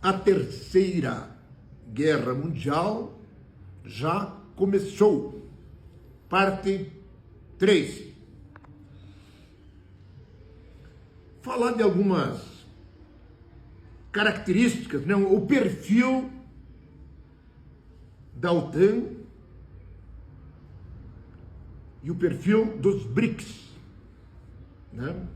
A Terceira Guerra Mundial já começou. Parte 3. Falar de algumas características, né? O perfil da OTAN e o perfil dos BRICS, né?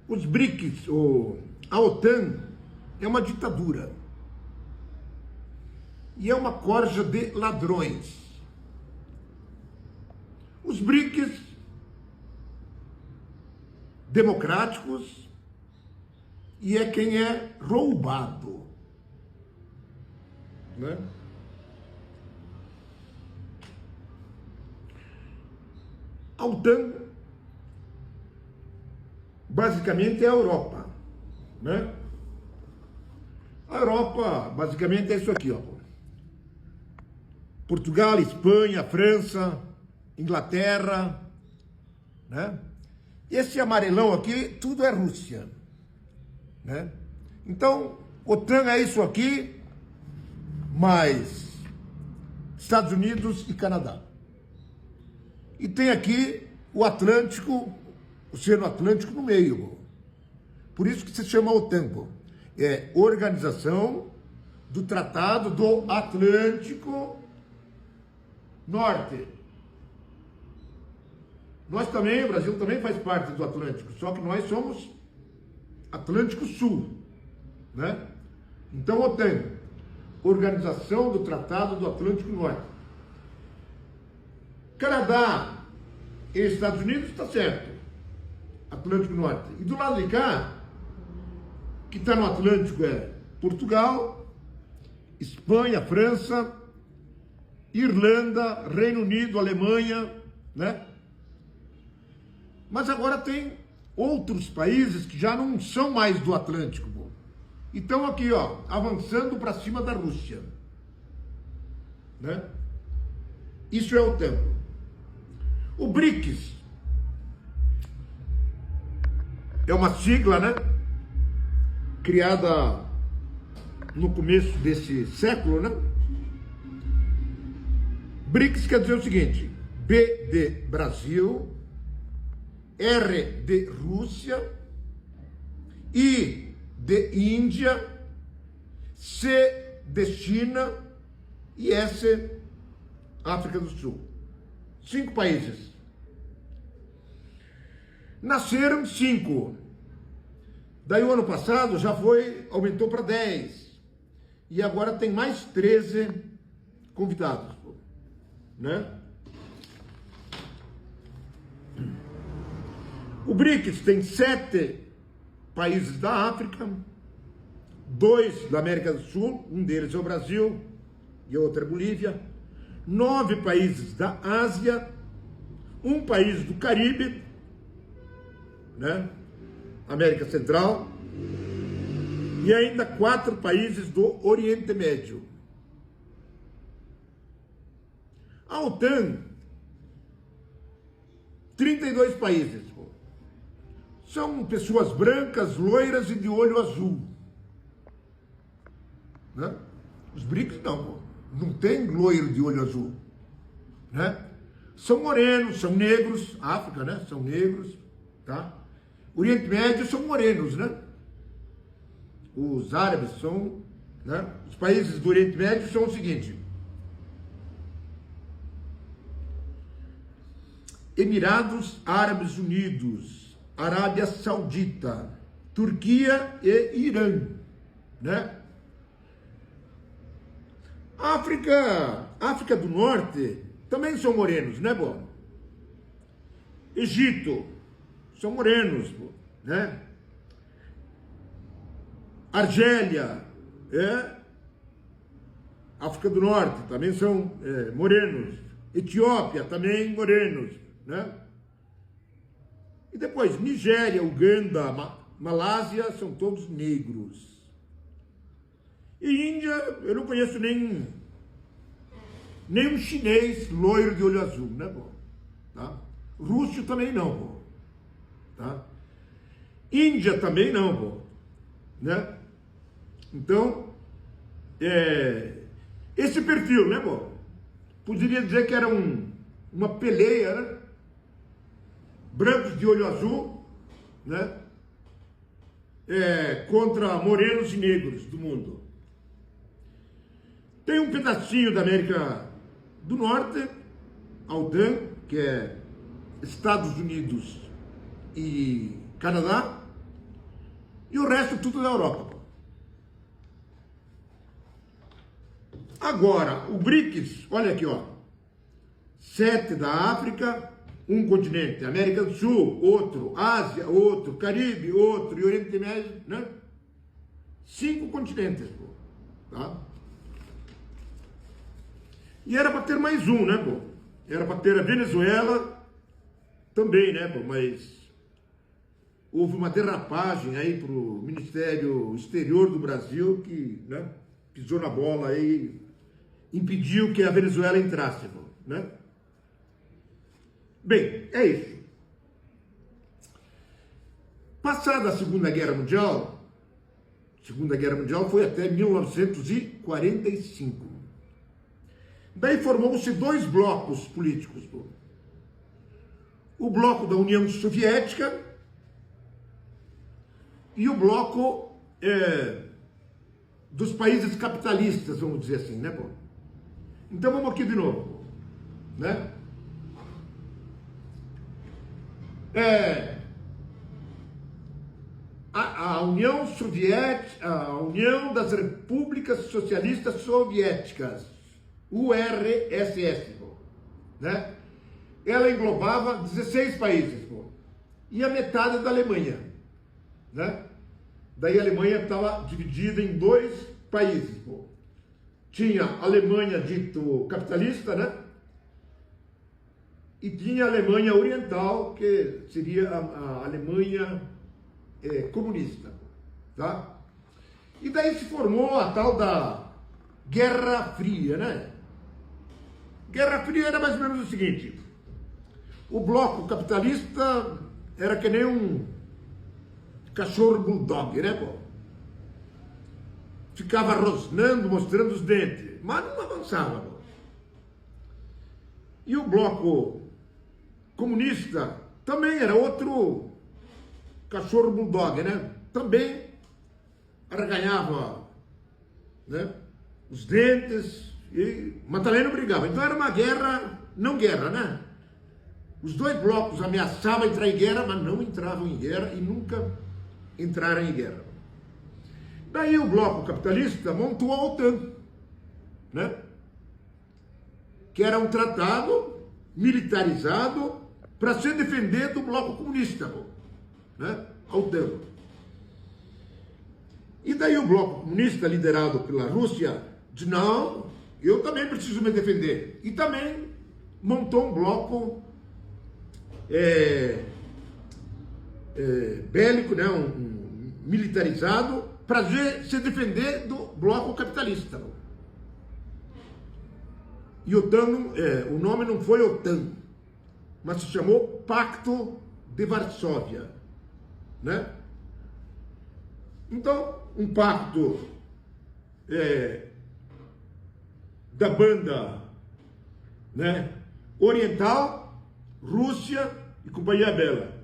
Os BRICS, a OTAN é uma ditadura e é uma corja de ladrões. Os BRICS democráticos e é quem é roubado, né? A OTAN basicamente é a Europa, né? A Europa basicamente é isso aqui, ó. Portugal, Espanha, França, Inglaterra, né? Esse amarelão aqui, tudo é Rússia, né? Então, OTAN é isso aqui, mais Estados Unidos e Canadá. E tem aqui o Atlântico, o Oceano Atlântico no meio, pô. Por isso que se chama OTAN, pô. É Organização do Tratado do Atlântico Norte. Nós também, o Brasil também faz parte do Atlântico, só que nós somos Atlântico Sul, né? Então, OTAN, Organização do Tratado do Atlântico Norte. Canadá e Estados Unidos, está certo, Atlântico Norte. E do lado de cá, que está no Atlântico, é Portugal, Espanha, França, Irlanda, Reino Unido, Alemanha, né? Mas agora tem outros países que já não são mais do Atlântico, pô. E estão aqui, ó, avançando para cima da Rússia, né? Isso é o OTAN. O BRICS é uma sigla, né? Criada no começo desse século, né? BRICS quer dizer o seguinte: B de Brasil, R de Rússia, I de Índia, C de China e S África do Sul. 5 países. Nasceram 5. Daí o ano passado já aumentou para 10. E agora tem mais 13 convidados, né? O BRICS tem 7 países da África, 2 da América do Sul, um deles é o Brasil e outro é a Bolívia, 9 países da Ásia, um país do Caribe, né? América Central, e ainda 4 países do Oriente Médio. A OTAN, 32 países. São pessoas brancas, loiras e de olho azul, né? Os BRICS não tem loiro de olho azul, né? São morenos, são negros, África, né? São negros, tá? Oriente Médio são morenos, né? Os árabes são, né? Os países do Oriente Médio são o seguinte: Emirados Árabes Unidos, Arábia Saudita, Turquia e Irã, né? África do Norte também são morenos, né, bom? Egito, são morenos, né? Argélia, África do Norte, também são morenos. Etiópia, também morenos, né? E depois, Nigéria, Uganda, Malásia, são todos negros. E Índia, eu não conheço nem um chinês loiro de olho azul, né, bom? Tá? Rússio também não, bom. Tá? Índia também não, pô, né? Então, esse perfil, né, pô? Poderia dizer que era uma peleia, né? Brancos de olho azul, né? Contra morenos e negros do mundo. Tem um pedacinho da América do Norte, a OTAN, que é Estados Unidos e Canadá, e o resto tudo da Europa. Agora, o BRICS, olha aqui, ó, 7 da África, um continente, América do Sul, outro, Ásia, outro, Caribe, outro, e Oriente Médio, né? 5 continentes, pô, tá? E era para ter mais um, né, pô? Era para ter a Venezuela também, né, pô? Mas houve uma derrapagem aí pro Ministério Exterior do Brasil que, né, pisou na bola aí, impediu que a Venezuela entrasse, pô, né? Bem, é isso. Passada a Segunda Guerra Mundial foi até 1945. Daí formou-se 2 blocos políticos. Pô. O bloco da União Soviética e o bloco dos países capitalistas, vamos dizer assim, né, pô? Então vamos aqui de novo, pô, né? A União Soviética, a União das Repúblicas Socialistas Soviéticas, URSS, pô, né? Ela englobava 16 países, pô, e a metade da Alemanha, né? Daí a Alemanha estava dividida em 2 países, pô. Tinha a Alemanha dito capitalista, né? E tinha a Alemanha Oriental, que seria a Alemanha comunista, tá? E daí se formou a tal da Guerra Fria, né? Guerra Fria era mais ou menos o seguinte: o bloco capitalista era que nem um cachorro bulldog, né, pô? Ficava rosnando, mostrando os dentes, mas não avançava, pô. E o bloco comunista também era outro cachorro bulldog, né? Também arreganhava, né, os dentes, mas também não brigava. Então era uma guerra, não guerra, né? Os 2 blocos ameaçavam entrar em guerra, mas não entravam em guerra e nunca entraram em guerra. Daí o bloco capitalista montou a OTAN, né? Que era um tratado militarizado para se defender do bloco comunista, né? A OTAN. E daí o bloco comunista, liderado pela Rússia, disse: não, eu também preciso me defender. E também montou um bloco bélico, né? Militarizado, para se defender do bloco capitalista. E OTAN, o nome não foi OTAN, mas se chamou Pacto de Varsóvia, né? Então, um pacto da banda, né, oriental, Rússia e Companhia Bela.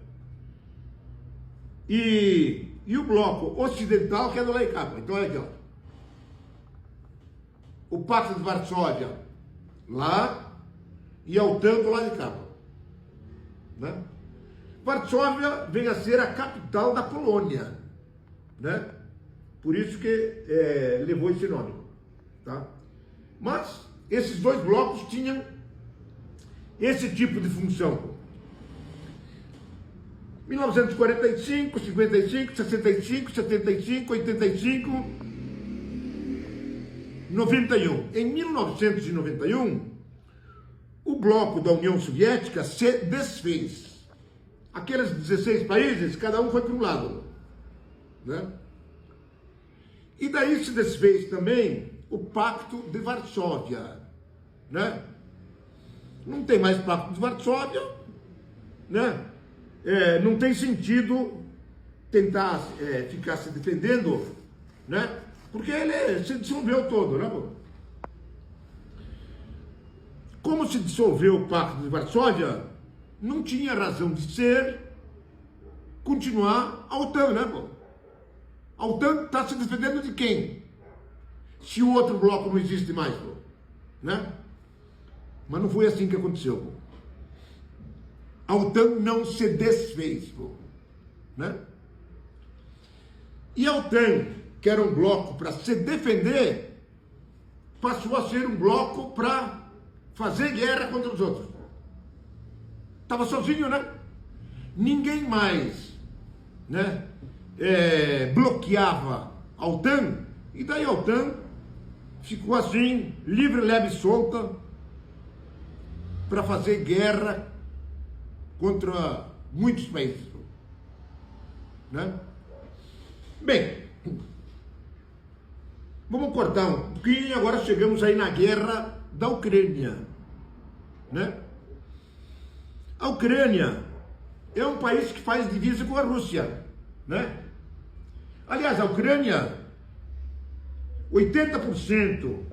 E o bloco ocidental, que é do lá de cá. Então, olha aqui, ó. O Pacto de Varsóvia lá e a OTAN do lado de cá, né? Varsóvia vem a ser a capital da Polônia, né? Por isso que levou esse nome, tá? Mas esses 2 blocos tinham esse tipo de função. 1945, 55, 65, 75, 85, 91. Em 1991, o bloco da União Soviética se desfez. Aqueles 16 países, cada um foi para um lado, né? E daí se desfez também o Pacto de Varsóvia, né? Não tem mais Pacto de Varsóvia, né? Não tem sentido tentar ficar se defendendo, né? Porque ele se dissolveu todo, né? Como se dissolveu o Pacto de Varsóvia, não tinha razão de ser continuar a OTAN, né? Pô? A OTAN está se defendendo de quem? Se o outro bloco não existe mais, pô, né? Mas não foi assim que aconteceu, pô. A OTAN não se desfez, pô, né? E a OTAN, que era um bloco para se defender, passou a ser um bloco para fazer guerra contra os outros. Estava sozinho, né? Ninguém mais, né, bloqueava a OTAN, e daí a OTAN ficou assim, livre, leve e solta, para fazer guerra contra muitos países, né? Bem, vamos cortar um pouquinho e agora chegamos aí na guerra da Ucrânia, né? A Ucrânia é um país que faz divisa com a Rússia, né? Aliás, a Ucrânia, 80%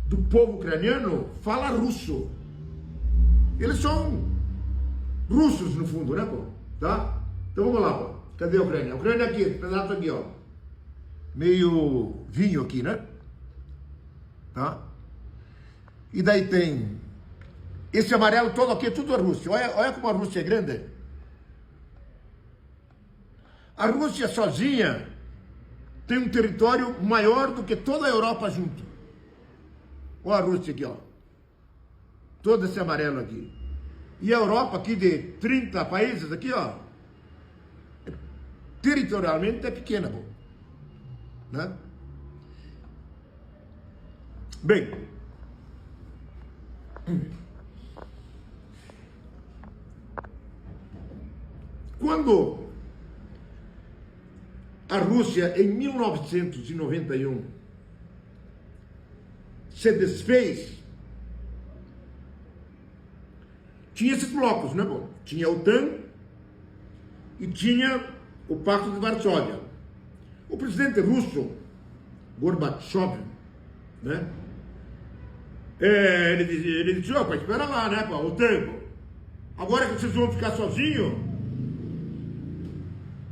do povo ucraniano fala russo. Eles são russos no fundo, né, pô? Tá? Então vamos lá, pô. Cadê a Ucrânia? A Ucrânia aqui, esse pedaço aqui, ó. Meio vinho aqui, né? Tá? E daí tem esse amarelo todo aqui, tudo a Rússia. Olha como a Rússia é grande. A Rússia sozinha tem um território maior do que toda a Europa junto. Olha a Rússia aqui, ó. Todo esse amarelo aqui. E a Europa aqui de 30 países aqui, ó. Territorialmente é pequena, pô, né? Bem, quando a Rússia, em 1991, se desfez, tinha esses blocos, né, pô? Tinha a OTAN e tinha o Pacto de Varsóvia. O presidente russo, Gorbachev, né? Ele disse, opa, espera lá, né, pô, o tempo. Agora que vocês vão ficar sozinhos,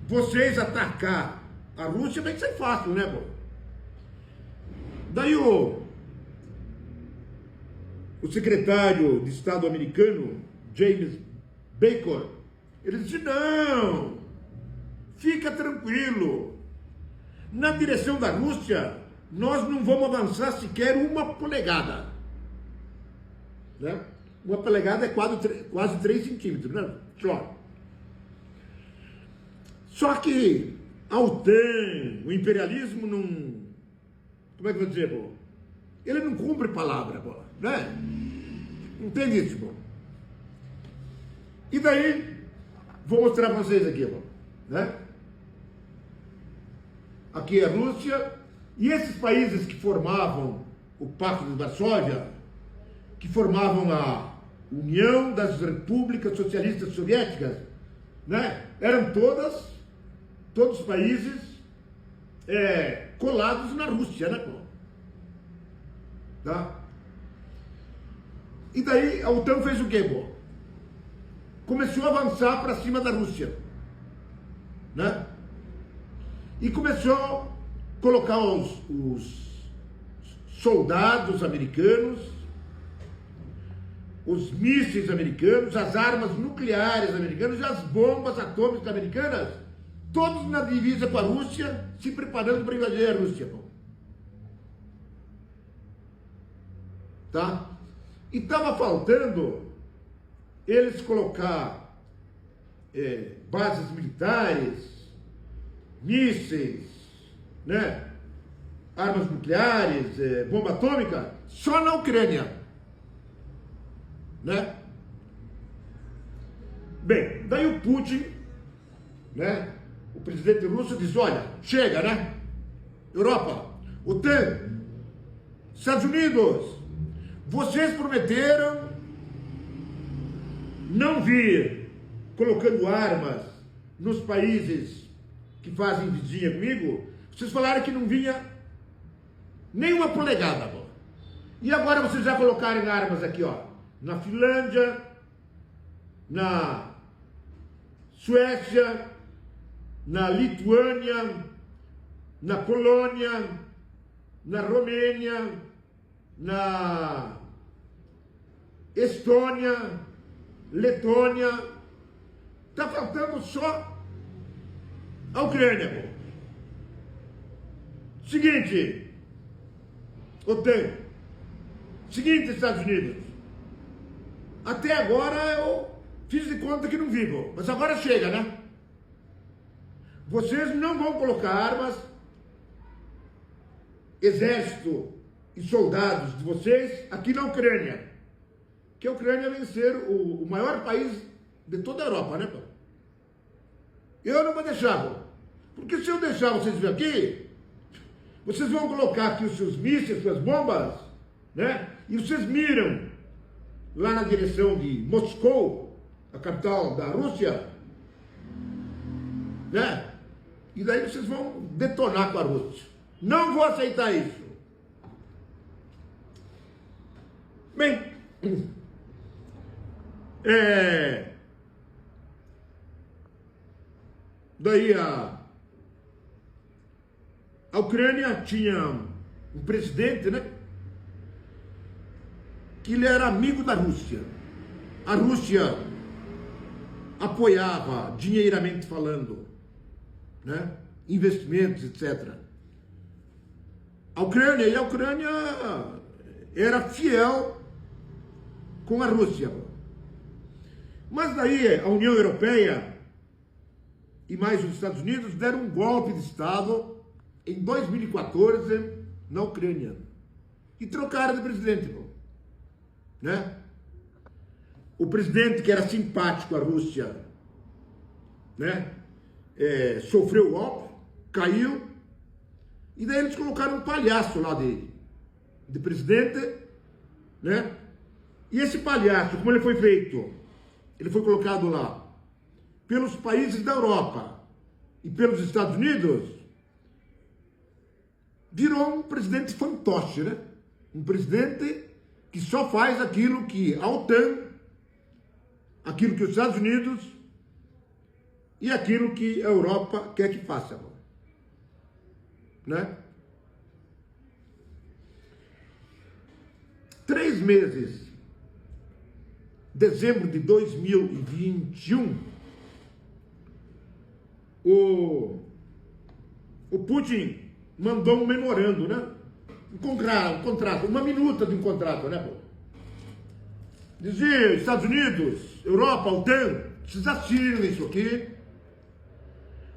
vocês atacar a Rússia vai ser fácil, né, pô? Daí o secretário de Estado americano, James Baker, ele disse, não, fica tranquilo, na direção da Rússia, nós não vamos avançar sequer uma polegada, né? Uma polegada é quase 3 centímetros, né? Só que a OTAN, o imperialismo não... Como é que eu vou dizer, pô? Ele não cumpre palavra, pô, né? Entende isso, pô? E daí, vou mostrar para vocês aqui, pô, né? Aqui é a Rússia, e esses países que formavam o Pacto de Varsóvia, que formavam a União das Repúblicas Socialistas Soviéticas, né? Eram todos países colados na Rússia, né, pô? Tá? E daí a OTAN fez o quê, pô? Começou a avançar para cima da Rússia, né? E começou a colocar os soldados americanos, os mísseis americanos, as armas nucleares americanas e as bombas atômicas americanas, todos na divisa com a Rússia, se preparando para invadir a Rússia, pô. Tá? E estava faltando eles colocar bases militares, mísseis, né? Armas nucleares, bomba atômica, só na Ucrânia, né? Bem, daí o Putin, né? O presidente russo diz, olha, chega, né? Europa, OTAN, Estados Unidos, vocês prometeram não vir colocando armas nos países que fazem vizinha comigo, vocês falaram que não vinha nem uma polegada, pô. E agora vocês já colocaram armas aqui, ó, na Finlândia, na Suécia, na Lituânia, na Polônia, na Romênia, na Estônia, Letônia. Tá faltando só a Ucrânia, pô. Seguinte, OTAN. Seguinte, Estados Unidos. Até agora eu fiz de conta que não vi, pô. Mas agora chega, né? Vocês não vão colocar armas, exército e soldados de vocês aqui na Ucrânia. Que a Ucrânia vem ser o maior país de toda a Europa, né, pô? Eu não vou deixar, pô. Porque se eu deixar vocês vir aqui, vocês vão colocar aqui os seus mísseis, suas bombas, né? E vocês miram lá na direção de Moscou, a capital da Rússia, né? E daí vocês vão detonar com a Rússia. Não vou aceitar isso. Bem, daí a Ucrânia tinha um presidente, né? Que ele era amigo da Rússia. A Rússia apoiava, dinheiramente falando, né? Investimentos, etc. A Ucrânia era fiel com a Rússia. Mas daí a União Europeia e mais os Estados Unidos deram um golpe de Estado em 2014 na Ucrânia e trocaram de presidente, né? O presidente que era simpático à Rússia, né? Sofreu o golpe, caiu, e daí eles colocaram um palhaço lá de presidente, né? E esse palhaço, como ele foi feito? Ele foi colocado lá pelos países da Europa e pelos Estados Unidos, virou um presidente fantoche, né? Um presidente que só faz aquilo que a OTAN, aquilo que os Estados Unidos e aquilo que a Europa quer que faça, né? 3 meses, dezembro de 2021, o Putin mandou um memorando, né? Um contrato, uma minuta de um contrato, né, pô? Dizia, Estados Unidos, Europa, OTAN, vocês assinam isso aqui.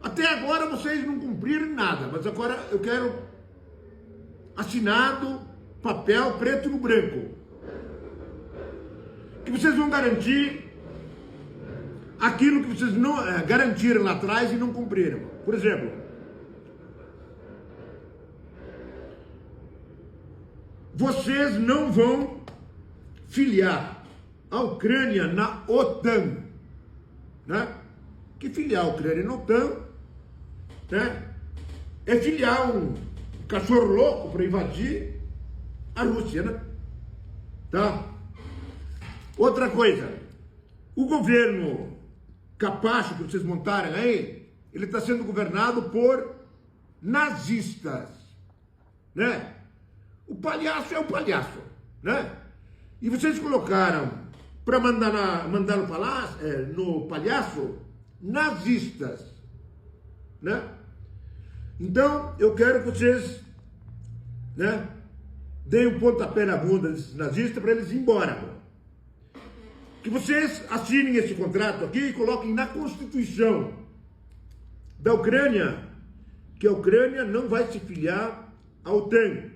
Até agora vocês não cumpriram nada, mas agora eu quero assinado, papel preto no branco. Que vocês vão garantir aquilo que vocês não garantiram lá atrás e não cumpriram. Por exemplo, vocês não vão filiar a Ucrânia na OTAN, né? Que filiar a Ucrânia na OTAN, né? É filiar um cachorro louco para invadir a Rússia, né? Tá? Outra coisa, o governo capacho que vocês montaram aí, ele está sendo governado por nazistas, né? O palhaço é o palhaço, né? E vocês colocaram para mandar no palhaço nazistas, né? Então eu quero que vocês, né, deem um pontapé na bunda desses nazistas para eles ir embora. Que vocês assinem esse contrato aqui e coloquem na Constituição da Ucrânia que a Ucrânia não vai se filiar à OTAN,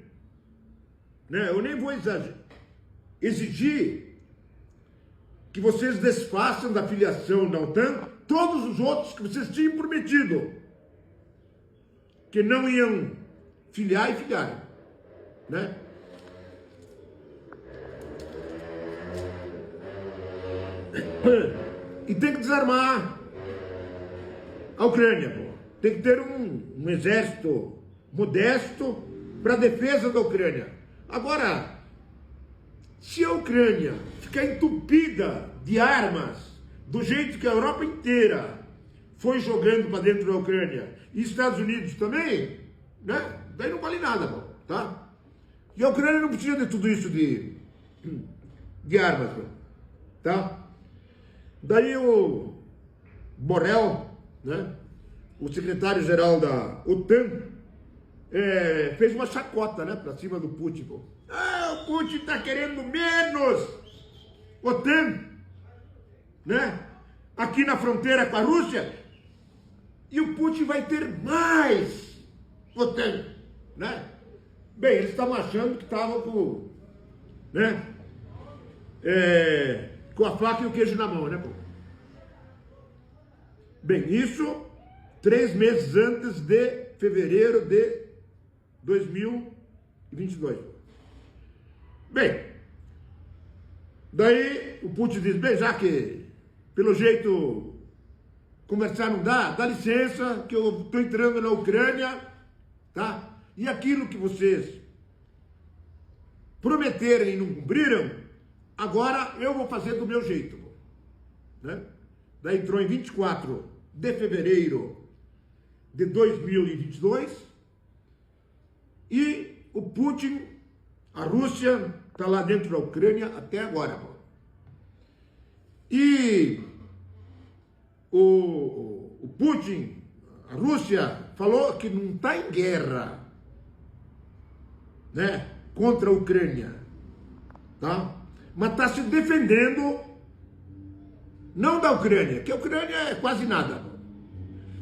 né? Eu nem vou exigir que vocês desfaçam da filiação da OTAN todos os outros que vocês tinham prometido que não iam filiar e filiaram, né? E tem que desarmar a Ucrânia, pô. tem que ter um exército modesto para a defesa da Ucrânia. Agora, se a Ucrânia ficar entupida de armas, do jeito que a Europa inteira foi jogando para dentro da Ucrânia, e Estados Unidos também, né? Daí não vale nada, pô, tá? E a Ucrânia não precisa de tudo isso de armas, pô, tá? Daí o Borrell, né? O secretário-geral da OTAN, fez uma chacota, né, pra cima do Putin, pô. O Putin tá querendo menos OTAN, né, aqui na fronteira com a Rússia, e o Putin vai ter mais OTAN, né. Bem, eles estavam achando que estavam com, né, com a faca e o queijo na mão, né, pô. Bem, isso 3 meses antes de fevereiro de 2022. Bem, daí o Putin diz, bem, já que pelo jeito conversar não dá licença que eu estou entrando na Ucrânia, tá? E aquilo que vocês prometeram e não cumpriram, agora eu vou fazer do meu jeito, né? Daí entrou em 24 de fevereiro de 2022, e o Putin, a Rússia, está lá dentro da Ucrânia até agora. Pô. E o Putin, a Rússia, falou que não está em guerra, né, contra a Ucrânia, tá? Mas está se defendendo, não da Ucrânia, que a Ucrânia é quase nada.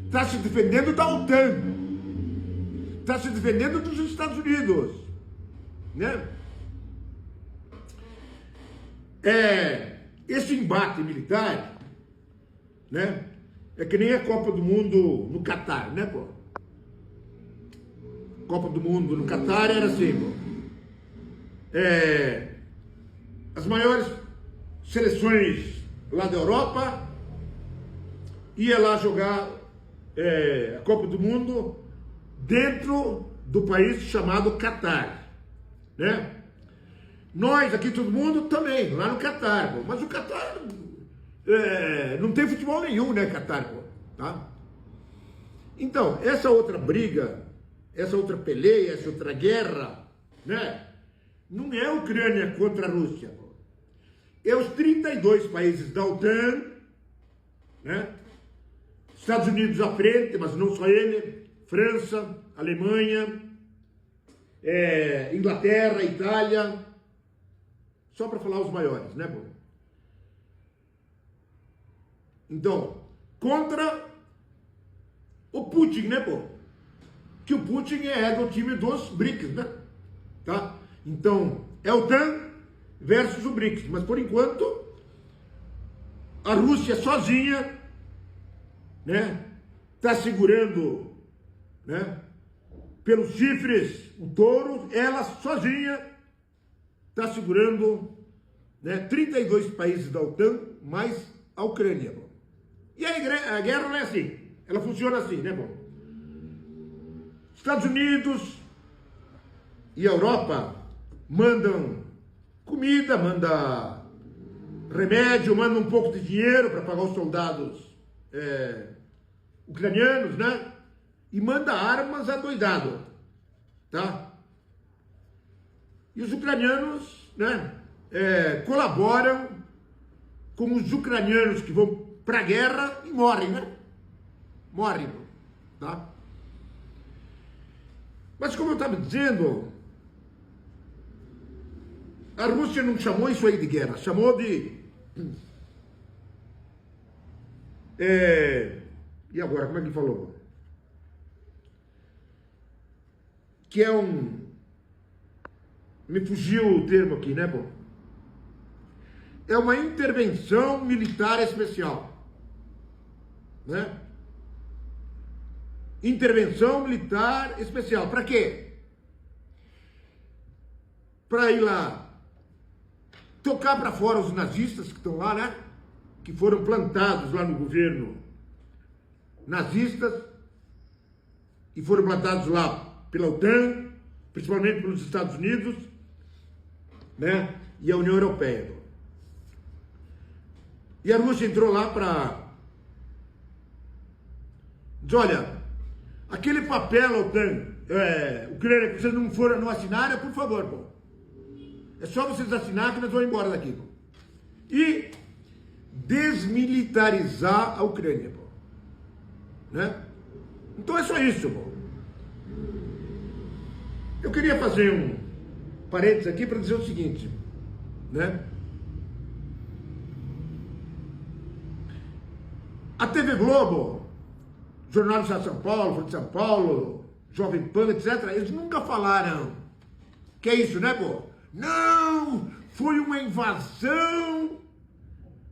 Está se defendendo da OTAN. Está se defendendo dos Estados Unidos, né? Esse embate militar, né? É que nem a Copa do Mundo no Catar, né, pô? Copa do Mundo no Catar era assim, pô. As maiores seleções lá da Europa ia lá jogar a Copa do Mundo dentro do país chamado Catar, né? Nós aqui, todo mundo, também, lá no Catar, pô. Mas o Catar não tem futebol nenhum, né, Catar, pô, tá? Então, essa outra briga, essa outra peleia, essa outra guerra, né? Não é a Ucrânia contra a Rússia, pô. É os 32 países da OTAN, né? Estados Unidos à frente, mas não só ele, França, Alemanha, Inglaterra, Itália, só para falar os maiores, né, pô? Então, contra o Putin, né, pô? Que o Putin é do time dos BRICS, né? Tá? Então, é o OTAN versus o BRICS, mas por enquanto a Rússia sozinha, né, tá segurando, né, pelos chifres o touro, ela sozinha tá segurando, né, 32 países da OTAN mais a Ucrânia, pô. E a guerra não é assim, ela funciona assim, né, pô? Estados Unidos e a Europa mandam comida, manda remédio, manda um pouco de dinheiro para pagar os soldados ucranianos, né? E manda armas adoidado, tá? E os ucranianos, né, colaboram com os ucranianos que vão para a guerra e morrem, né? Morrem, tá? Mas como eu estava dizendo, a Rússia não chamou isso aí de guerra, chamou de... E agora, como é que falou? Que é um... Me fugiu o termo aqui, né, pô? É uma intervenção militar especial, né? Intervenção militar especial. Para quê? Para ir lá tocar para fora os nazistas que estão lá, né? Que foram plantados lá no governo nazistas, e foram plantados lá pela OTAN, principalmente pelos Estados Unidos, né, e a União Europeia. E a Rússia entrou lá para dizer, olha, aquele papel OTAN, Ucrânia, que vocês não assinaram, por favor, pô. É só vocês assinarem que nós vamos embora daqui, pô. E desmilitarizar a Ucrânia, pô. Né? Então é só isso, pô. Eu queria fazer um parênteses aqui para dizer o seguinte, né? A TV Globo, Jornal do Estado de São Paulo, Folha de São Paulo, Jovem Pan, etc., eles nunca falaram que é isso, né, pô? Não, foi uma invasão,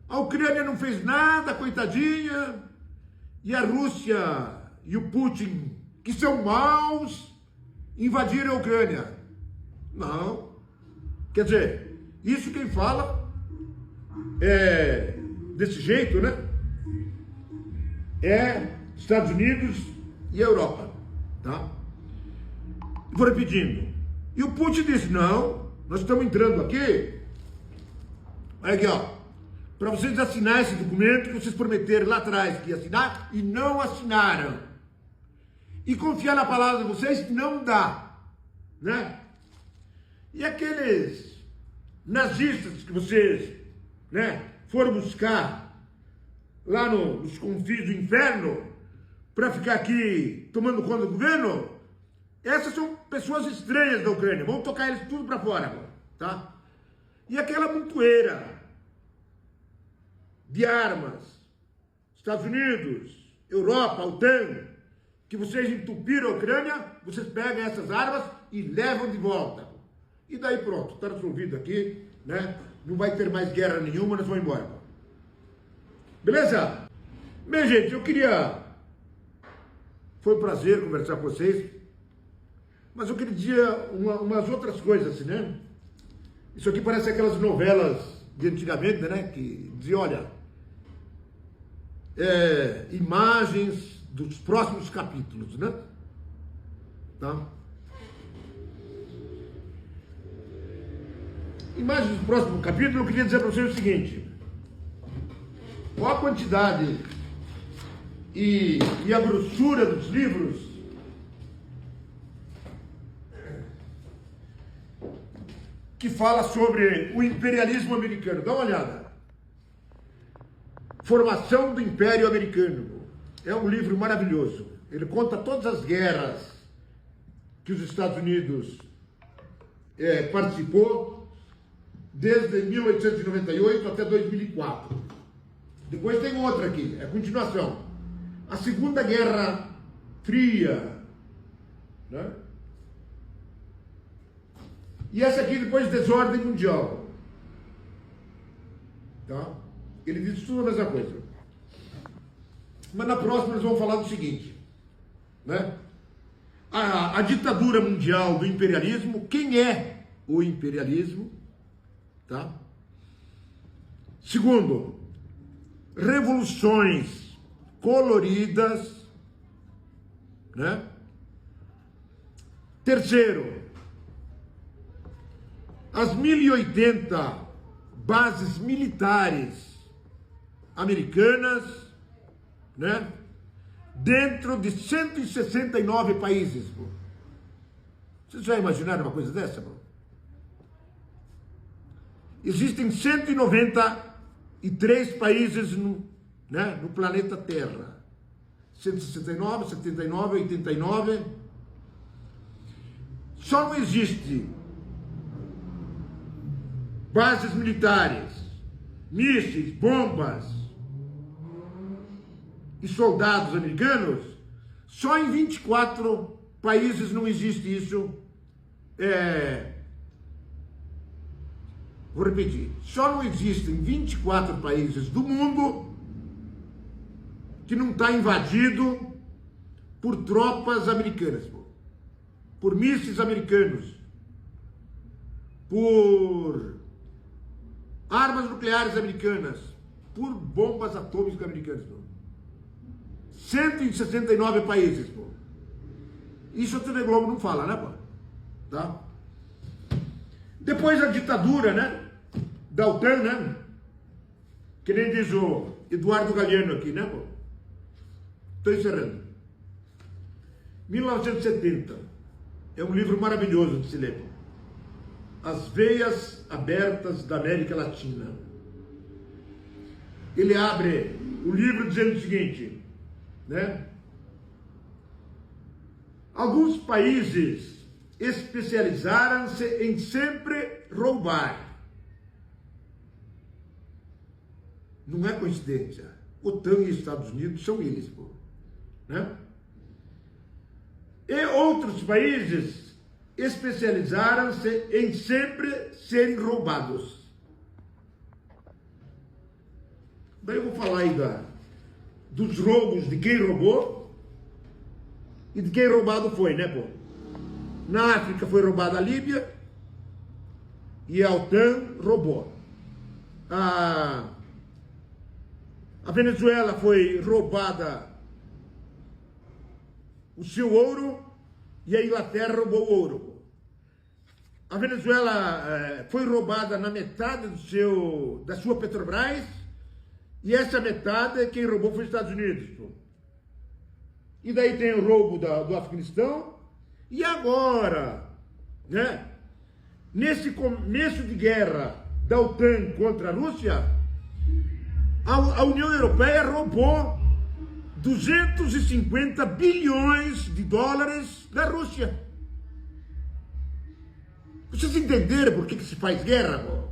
a Ucrânia não fez nada, coitadinha, e a Rússia e o Putin, que são maus, invadiram a Ucrânia. Não. Quer dizer, isso quem fala é desse jeito, né? É Estados Unidos e a Europa, tá? Vou repetindo. E o Putin disse, não, nós estamos entrando aqui, olha aqui, ó, para vocês assinarem esse documento que vocês prometeram lá atrás que ia assinar e não assinaram. E confiar na palavra de vocês não dá, né? E aqueles nazistas que vocês, né, foram buscar lá nos confins do inferno para ficar aqui tomando conta do governo, essas são pessoas estranhas da Ucrânia, vamos tocar eles tudo para fora, tá? E aquela montoeira de armas, Estados Unidos, Europa, OTAN, que vocês entupiram a Ucrânia, vocês pegam essas armas e levam de volta. E daí pronto, está resolvido aqui, né? Não vai ter mais guerra nenhuma, nós vamos embora. Beleza? Bem, gente, eu queria... Foi um prazer conversar com vocês, mas eu queria dizer umas outras coisas, assim, né? Isso aqui parece aquelas novelas de antigamente, né? Que diziam, olha, imagens dos próximos capítulos, né? Tá? Imagens do próximo capítulo, eu queria dizer para vocês o seguinte. Qual a quantidade e a grossura dos livros que fala sobre o imperialismo americano. Dá uma olhada. Formação do Império Americano. É um livro maravilhoso. Ele conta todas as guerras que os Estados Unidos participou desde 1898 até 2004. Depois tem outra aqui, é a continuação. A Segunda Guerra Fria, né? E essa aqui depois, Desordem Mundial. Tá? Ele diz tudo a mesma coisa. Mas na próxima nós vamos falar do seguinte, né? A ditadura mundial do imperialismo, quem é o imperialismo? Tá? Segundo, revoluções coloridas, né? Terceiro, as 1080 bases militares americanas, né? Dentro de 169 países, pô. Vocês já imaginaram uma coisa dessa, pô? Existem 193 países no planeta Terra. 169, 79, 89. Só não existe bases militares, mísseis, bombas e soldados americanos. Só em 24 países não existe isso. Vou repetir, só não existem 24 países do mundo que não está invadido por tropas americanas, por mísseis americanos, por armas nucleares americanas, por bombas atômicas americanas. 169 países. Isso a TV Globo não fala, né, pô? Tá? Depois a ditadura, né? Da OTAN, né? Que nem diz o Eduardo Galeano aqui, né, pô? Estou encerrando. 1970. É um livro maravilhoso de se ler. As Veias Abertas da América Latina. Ele abre o livro dizendo o seguinte, né? Alguns países especializaram-se em sempre roubar. Não é coincidência. OTAN e Estados Unidos são eles, pô. Né? E outros países especializaram-se em sempre serem roubados. Daí eu vou falar aí dos roubos de quem roubou e de quem roubado foi, né, pô? Na África foi roubada a Líbia e a OTAN roubou. A Venezuela foi roubada o seu ouro e a Inglaterra roubou o ouro. A Venezuela foi roubada na metade da sua Petrobras e essa metade quem roubou foi os Estados Unidos. Pô. E daí tem o roubo do Afeganistão e agora, né? Nesse começo de guerra da OTAN contra a Rússia, a União Europeia roubou 250 bilhões de dólares da Rússia. Vocês entenderam por que se faz guerra? Pô?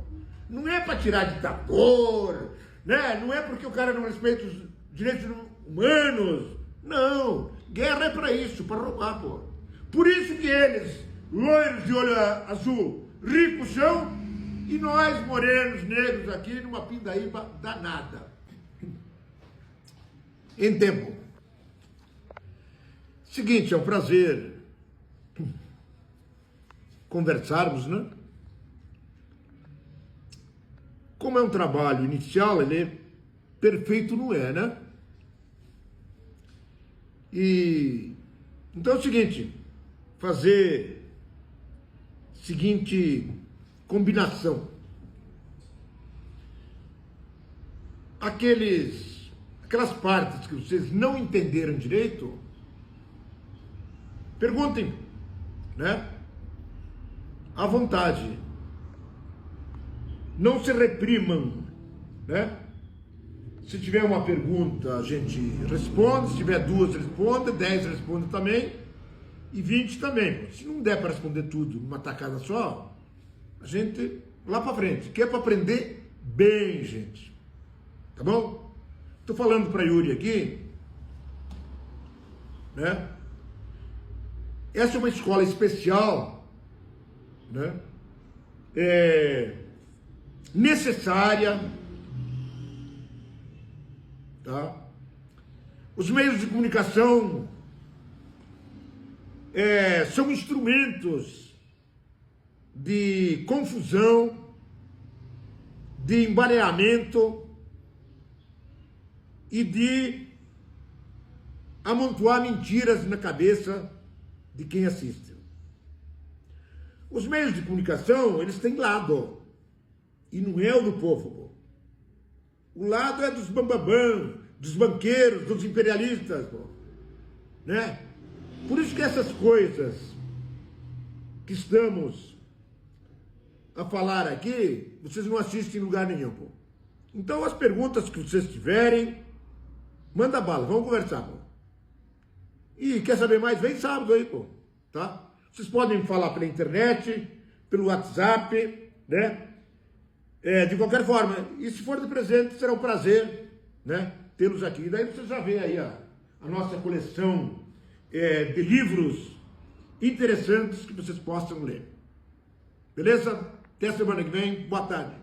Não é para tirar ditador, né? Não é porque o cara não respeita os direitos humanos. Não, guerra é para isso, para roubar, pô. Por isso que eles, loiros de olho azul, ricos são, e nós, morenos, negros, aqui numa pindaíba danada. Em tempo. Seguinte, é um prazer conversarmos, né? Como é um trabalho inicial, ele é perfeito, não é, né? E então é o seguinte, fazer seguinte combinação. Aquelas partes que vocês não entenderam direito, perguntem, né? À vontade. Não se reprimam, né? Se tiver uma pergunta, a gente responde. Se tiver 2, responda. 10 responde também. E 20 também. Se não der para responder tudo numa tacada só, a gente lá para frente. Que é para aprender bem, gente. Tá bom? Estou falando para Yuri aqui, né? Essa é uma escola especial, né? Necessária, tá? Os meios de comunicação são instrumentos de confusão, de embaraçamento e de amontoar mentiras na cabeça de quem assiste. Os meios de comunicação, eles têm lado, e não é o do povo. O lado é dos bambambam, dos banqueiros, dos imperialistas, né? Por isso que essas coisas que estamos a falar aqui, vocês não assistem em lugar nenhum, pô. Então as perguntas que vocês tiverem, manda bala, vamos conversar, pô. E quer saber mais? Vem sábado aí, pô, tá? Vocês podem falar pela internet, pelo WhatsApp, né? De qualquer forma, e se for de presente, será um prazer, né, tê-los aqui. E daí vocês já veem aí a nossa coleção de livros interessantes que vocês possam ler. Beleza? Até semana que vem. Boa tarde.